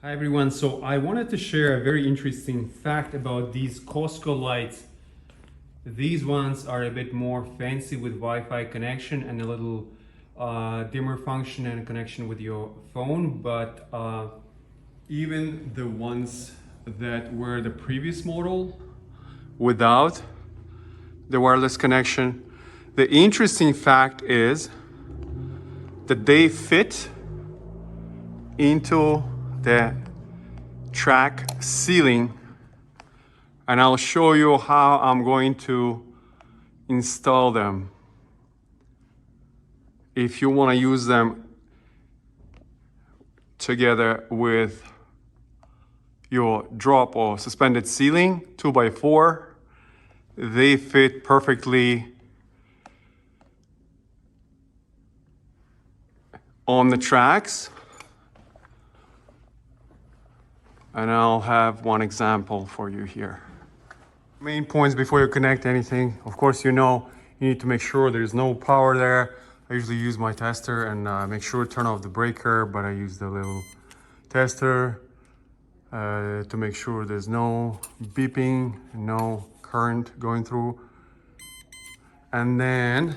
Hi everyone, so I wanted to share a very interesting fact about these COSTCO lights. These ones are a bit more fancy with Wi-Fi connection and a little dimmer function and a connection with your phone, but even the ones that were the previous model without the wireless connection, the interesting fact is that they fit into the track ceiling, and I'll show you how I'm going to install them. If you want to use them together with your drop or suspended ceiling 2x4, they fit perfectly on the tracks. And I'll have one example for you here. Main points before you connect anything. Of course, you need to make sure there's no power there. I usually use my tester and make sure to turn off the breaker, but I use the little tester to make sure there's no beeping, no current going through. And then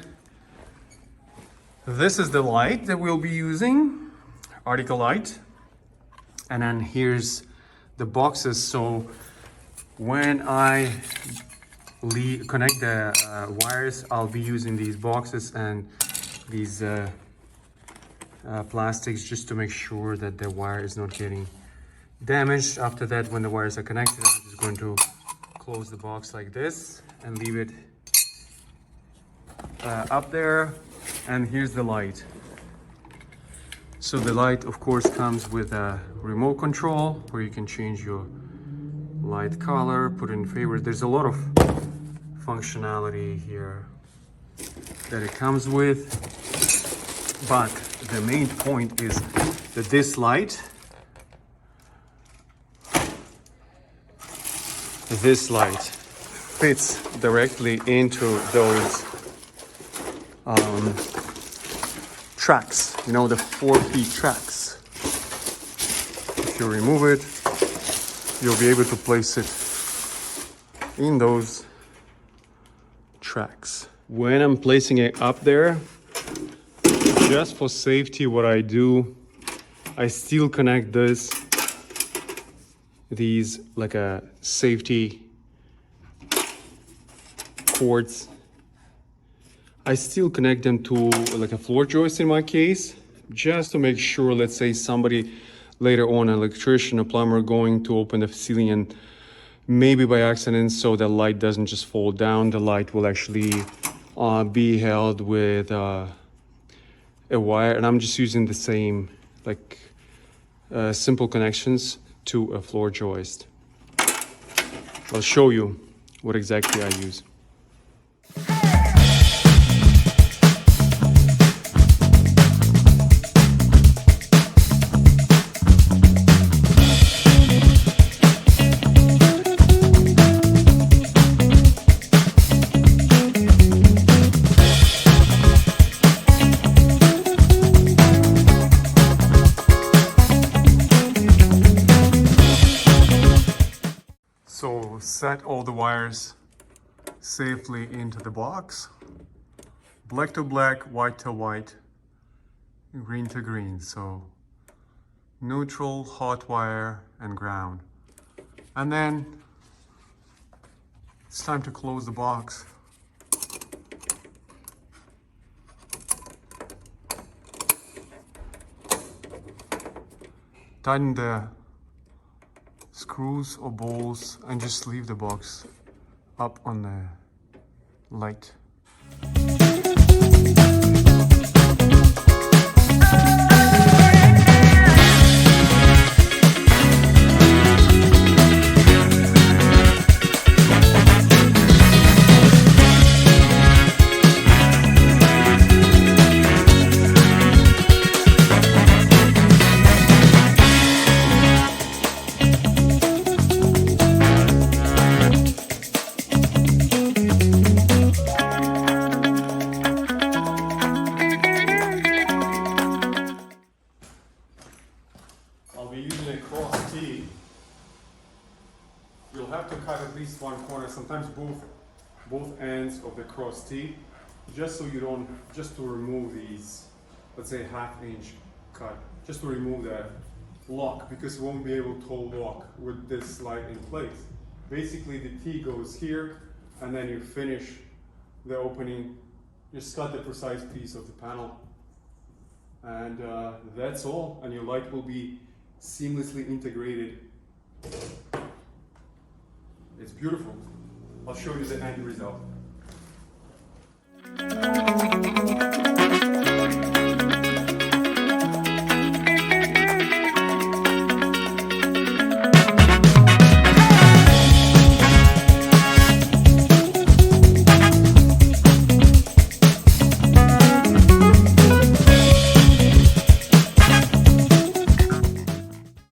this is the light that we'll be using, Artika light. And then here's the boxes. So when I connect the wires, I'll be using these boxes and these plastics just to make sure that the wire is not getting damaged. After that, when the wires are connected, I'm just going to close the box like this and leave it up there. And here's the light. So the light, of course, comes with a remote control where you can change your light color, put in favorite. There's a lot of functionality here that it comes with. But the main point is that this light, fits directly into those tracks, the 4-feet tracks. If you remove it, you'll be able to place it in those tracks. When I'm placing it up there, just for safety, what I do, I still connect these like a safety cords. I still connect them to like a floor joist in my case, just to make sure, let's say somebody later on, an electrician, a plumber, going to open the ceiling and maybe by accident, so the light doesn't just fall down, the light will actually be held with a wire. And I'm just using the same simple connections to a floor joist. I'll show you what exactly I use. So set all the wires safely into the box. Black to black, white to white, green to green. So neutral, hot wire, and ground. And then it's time to close the box. Tighten the screws or bolts and just leave the box up on the light. we're using a cross T. You'll have to cut at least one corner, sometimes both ends of the cross T, just so you don't, just to remove these, let's say ½ inch cut, just to remove that lock, because you won't be able to lock with this light in place. Basically the T goes here, and then you finish the opening, just cut the precise piece of the panel, and that's all, and your light will be seamlessly integrated. It's beautiful. I'll show you the end result.